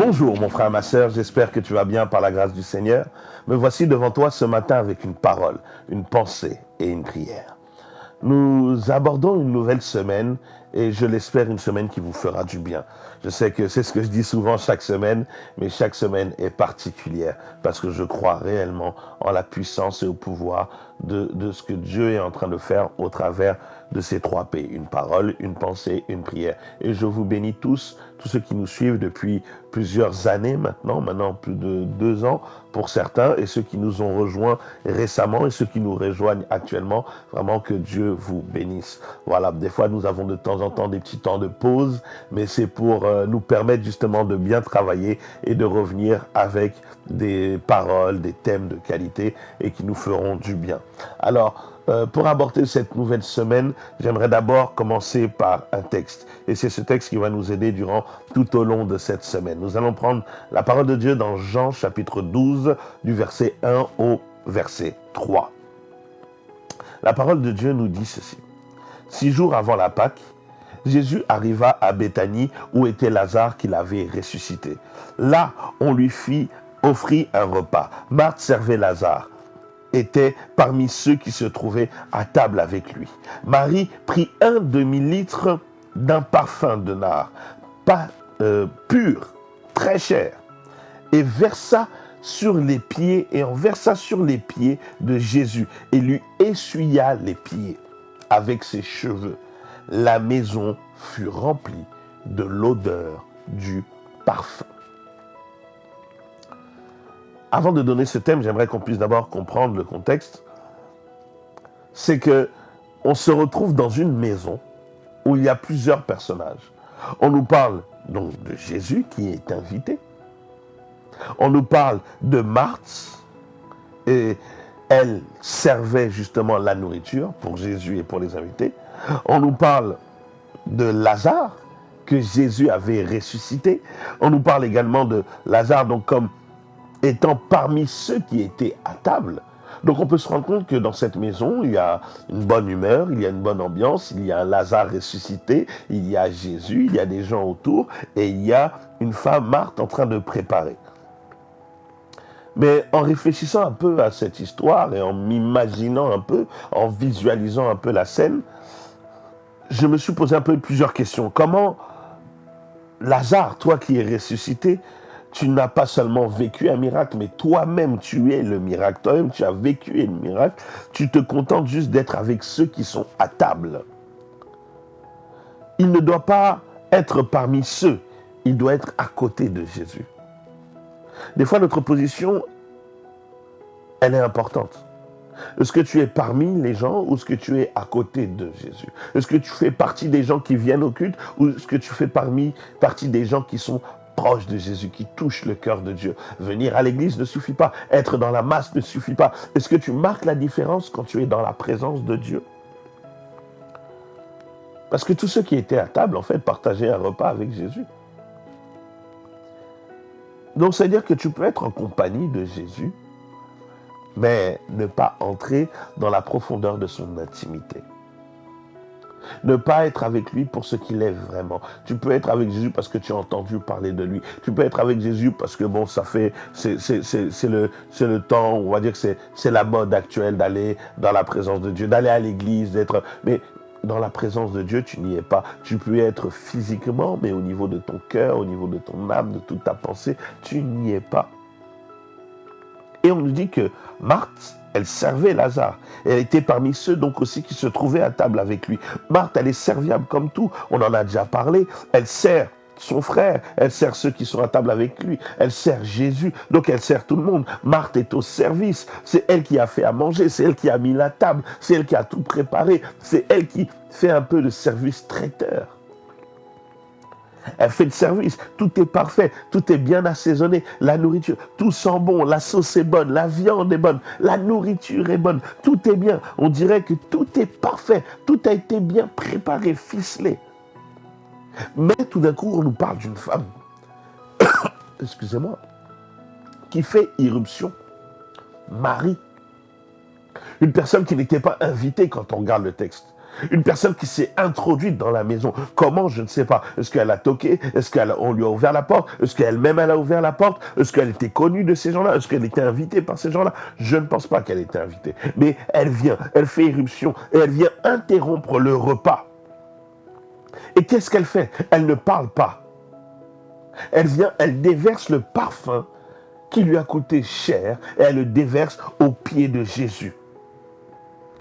Bonjour mon frère, ma sœur, j'espère que tu vas bien par la grâce du Seigneur. Me voici devant toi ce matin avec une parole, une pensée et une prière. Nous abordons une nouvelle semaine et je l'espère une semaine qui vous fera du bien. Je sais que c'est ce que je dis souvent chaque semaine, mais chaque semaine est particulière parce que je crois réellement en la puissance et au pouvoir de ce que Dieu est en train de faire au travers de ces 3 P. Une parole, une pensée, une prière. Et je vous bénis tous ceux qui nous suivent depuis plusieurs années maintenant plus de 2 ans pour certains, et ceux qui nous ont rejoints récemment et ceux qui nous rejoignent actuellement, vraiment que Dieu vous bénisse. Voilà, des fois nous avons de temps en temps des petits temps de pause, mais c'est pour nous permettre justement de bien travailler et de revenir avec des paroles, des thèmes de qualité et qui nous feront du bien. Alors, pour aborder cette nouvelle semaine, j'aimerais d'abord commencer par un texte. Et c'est ce texte qui va nous aider tout au long de cette semaine. Nous allons prendre la parole de Dieu dans Jean chapitre 12, du verset 1 au verset 3. La parole de Dieu nous dit ceci. 6 jours avant la Pâque, Jésus arriva à Béthanie où était Lazare qu'il avait ressuscité. Là, on lui offrit un repas. Marthe servait Lazare, était parmi ceux qui se trouvaient à table avec lui. Marie prit 1 demi-litre d'un parfum de nard, pas pur, très cher, et versa sur les pieds, et en versa sur les pieds de Jésus, et lui essuya les pieds avec ses cheveux. La maison fut remplie de l'odeur du parfum. Avant de donner ce thème, j'aimerais qu'on puisse d'abord comprendre le contexte. C'est que on se retrouve dans une maison où il y a plusieurs personnages. On nous parle donc de Jésus qui est invité. On nous parle de Marthe, et elle servait justement la nourriture pour Jésus et pour les invités. On nous parle de Lazare que Jésus avait ressuscité. On nous parle également de Lazare donc comme étant parmi ceux qui étaient à table. Donc on peut se rendre compte que dans cette maison, il y a une bonne humeur, il y a une bonne ambiance, il y a un Lazare ressuscité, il y a Jésus, il y a des gens autour, et il y a une femme, Marthe, en train de préparer. Mais en réfléchissant un peu à cette histoire et en m'imaginant un peu, en visualisant un peu la scène, je me suis posé un peu plusieurs questions. Comment Lazare, toi qui es ressuscité, tu n'as pas seulement vécu un miracle, mais toi-même, tu es le miracle. Toi-même, tu as vécu le miracle. Tu te contentes juste d'être avec ceux qui sont à table. Il ne doit pas être parmi ceux. Il doit être à côté de Jésus. Des fois, notre position, elle est importante. Est-ce que tu es parmi les gens ou est-ce que tu es à côté de Jésus? Est-ce que tu fais partie des gens qui viennent au culte ou est-ce que tu fais partie des gens qui sont proche de Jésus, qui touche le cœur de Dieu? Venir à l'église ne suffit pas. Être dans la masse ne suffit pas. Est-ce que tu marques la différence quand tu es dans la présence de Dieu? Parce que tous ceux qui étaient à table, en fait, partageaient un repas avec Jésus. Donc, c'est-à-dire que tu peux être en compagnie de Jésus, mais ne pas entrer dans la profondeur de son intimité. Ne pas être avec lui pour ce qu'il est vraiment. Tu peux être avec Jésus parce que tu as entendu parler de lui. Tu peux être avec Jésus parce que bon, ça fait, c'est le temps, on va dire que c'est la mode actuelle d'aller dans la présence de Dieu, d'aller à l'église, d'être, mais dans la présence de Dieu, tu n'y es pas. Tu peux être physiquement, mais au niveau de ton cœur, au niveau de ton âme, de toute ta pensée, tu n'y es pas. Et on nous dit que Marthe, elle servait Lazare. Elle était parmi ceux donc aussi qui se trouvaient à table avec lui. Marthe, elle est serviable comme tout. On en a déjà parlé. Elle sert son frère. Elle sert ceux qui sont à table avec lui. Elle sert Jésus. Donc elle sert tout le monde. Marthe est au service. C'est elle qui a fait à manger. C'est elle qui a mis la table. C'est elle qui a tout préparé. C'est elle qui fait un peu de service traiteur. Elle fait le service, tout est parfait, tout est bien assaisonné, la nourriture, tout sent bon, la sauce est bonne, la viande est bonne, la nourriture est bonne, tout est bien. On dirait que tout est parfait, tout a été bien préparé, ficelé. Mais tout d'un coup, on nous parle d'une femme, excusez-moi, qui fait irruption. Marie, une personne qui n'était pas invitée quand on regarde le texte. Une personne qui s'est introduite dans la maison. Comment? Je ne sais pas. Est-ce qu'elle a toqué? Est-ce qu'on lui a ouvert la porte? Est-ce qu'elle-même, elle a ouvert la porte? Est-ce qu'elle était connue de ces gens-là? Est-ce qu'elle était invitée par ces gens-là? Je ne pense pas qu'elle était invitée. Mais elle vient, elle fait irruption et elle vient interrompre le repas. Et qu'est-ce qu'elle fait? Elle ne parle pas. Elle vient, elle déverse le parfum qui lui a coûté cher et elle le déverse aux pieds de Jésus.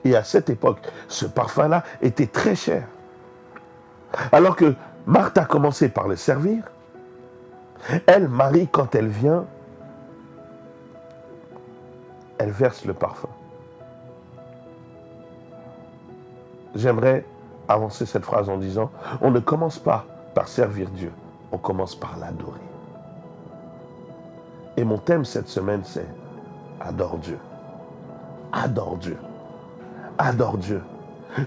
Et à cette époque, ce parfum-là était très cher. Alors que Marthe a commencé par le servir, elle, Marie, quand elle vient, elle verse le parfum. J'aimerais avancer cette phrase en disant, on ne commence pas par servir Dieu, on commence par l'adorer. Et mon thème cette semaine, c'est adore Dieu. Adore Dieu. Adore Dieu.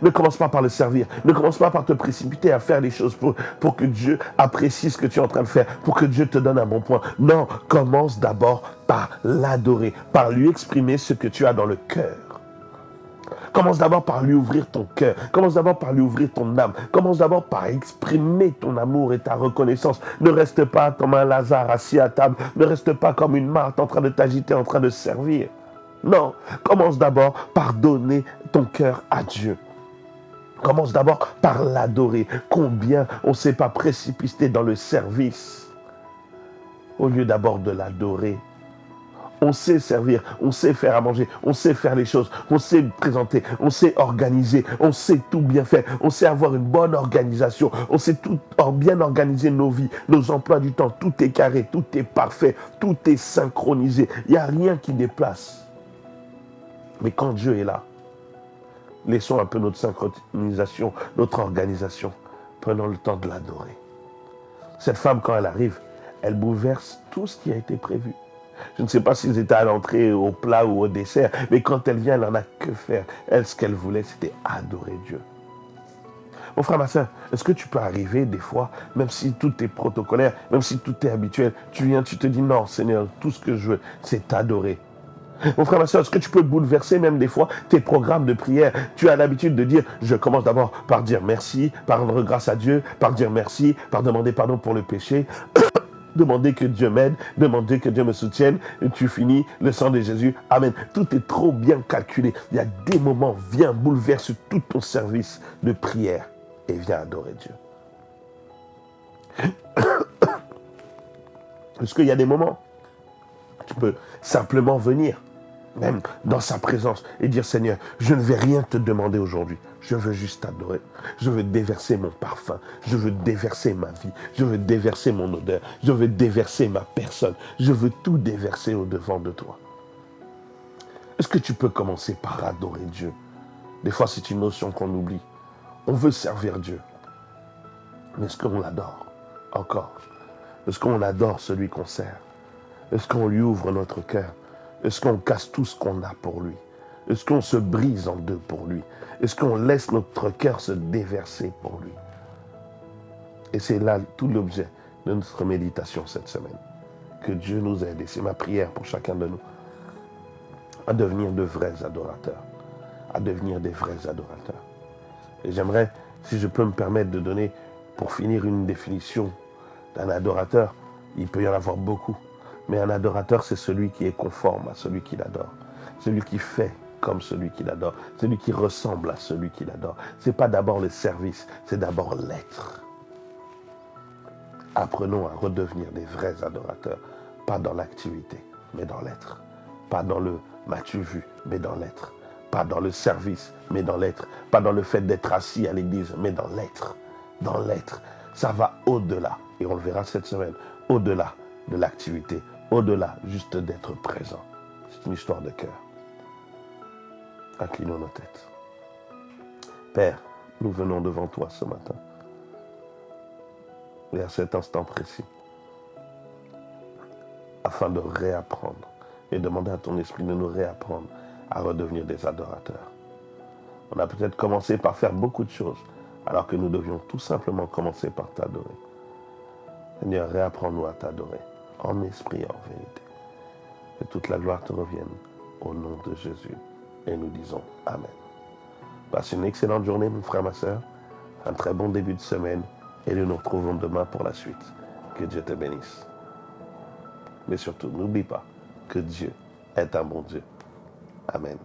Ne commence pas par le servir. Ne commence pas par te précipiter à faire les choses pour que Dieu apprécie ce que tu es en train de faire, pour que Dieu te donne un bon point. Non, commence d'abord par l'adorer, par lui exprimer ce que tu as dans le cœur. Commence d'abord par lui ouvrir ton cœur. Commence d'abord par lui ouvrir ton âme. Commence d'abord par exprimer ton amour et ta reconnaissance. Ne reste pas comme un Lazare assis à table. Ne reste pas comme une Marthe en train de t'agiter, en train de servir. Non, commence d'abord par donner ton cœur à Dieu. Commence d'abord par l'adorer. Combien on ne s'est pas précipité dans le service au lieu d'abord de l'adorer. On sait servir, on sait faire à manger, on sait faire les choses, on sait présenter, on sait organiser, on sait tout bien faire, on sait avoir une bonne organisation, on sait tout bien organiser nos vies, nos emplois du temps. Tout est carré, tout est parfait, tout est synchronisé. Il n'y a rien qui déplace. Mais quand Dieu est là, laissons un peu notre synchronisation, notre organisation. Prenons le temps de l'adorer. Cette femme, quand elle arrive, elle bouleverse tout ce qui a été prévu. Je ne sais pas s'ils étaient à l'entrée, au plat ou au dessert, mais quand elle vient, elle n'en a que faire. Elle, ce qu'elle voulait, c'était adorer Dieu. Mon frère, ma soeur, est-ce que tu peux arriver des fois, même si tout est protocolaire, même si tout est habituel, tu viens, tu te dis non, Seigneur, tout ce que je veux, c'est t'adorer. Mon frère, ma soeur, est-ce que tu peux bouleverser même des fois tes programmes de prière? Tu as l'habitude de dire, je commence d'abord par dire merci, par rendre grâce à Dieu, par dire merci, par demander pardon pour le péché, demander que Dieu m'aide, demander que Dieu me soutienne, et tu finis, le sang de Jésus, amen. Tout est trop bien calculé. Il y a des moments, viens, bouleverse tout ton service de prière et viens adorer Dieu. Parce qu'il y a des moments, tu peux simplement venir, même dans sa présence, et dire, Seigneur, je ne vais rien te demander aujourd'hui. Je veux juste t'adorer. Je veux déverser mon parfum. Je veux déverser ma vie. Je veux déverser mon odeur. Je veux déverser ma personne. Je veux tout déverser au-devant de toi. Est-ce que tu peux commencer par adorer Dieu? Des fois, c'est une notion qu'on oublie. On veut servir Dieu. Mais est-ce qu'on l'adore encore? Est-ce qu'on adore celui qu'on sert? Est-ce qu'on lui ouvre notre cœur? Est-ce qu'on casse tout ce qu'on a pour lui? Est-ce qu'on se brise en deux pour lui? Est-ce qu'on laisse notre cœur se déverser pour lui? Et c'est là tout l'objet de notre méditation cette semaine. Que Dieu nous aide, et c'est ma prière pour chacun de nous, à devenir de vrais adorateurs. À devenir des vrais adorateurs. Et j'aimerais, si je peux me permettre de donner, pour finir, une définition d'un adorateur. Il peut y en avoir beaucoup. Mais un adorateur, c'est celui qui est conforme à celui qui l'adore. Celui qui fait comme celui qui l'adore. Celui qui ressemble à celui qui l'adore. Ce n'est pas d'abord le service, c'est d'abord l'être. Apprenons à redevenir des vrais adorateurs. Pas dans l'activité, mais dans l'être. Pas dans le m'as-tu vu, mais dans l'être. Pas dans le service, mais dans l'être. Pas dans le fait d'être assis à l'église, mais dans l'être. Dans l'être. Ça va au-delà. Et on le verra cette semaine. Au-delà de l'activité. Au-delà juste d'être présent. C'est une histoire de cœur. Inclinons nos têtes. Père, nous venons devant toi ce matin. Et à cet instant précis. Afin de réapprendre. Et demander à ton esprit de nous réapprendre à redevenir des adorateurs. On a peut-être commencé par faire beaucoup de choses, alors que nous devions tout simplement commencer par t'adorer. Seigneur, réapprends-nous à t'adorer, en esprit et en vérité. Que toute la gloire te revienne, au nom de Jésus. Et nous disons Amen. Passe une excellente journée, mon frère, ma soeur. Un très bon début de semaine. Et nous nous retrouvons demain pour la suite. Que Dieu te bénisse. Mais surtout, n'oublie pas que Dieu est un bon Dieu. Amen.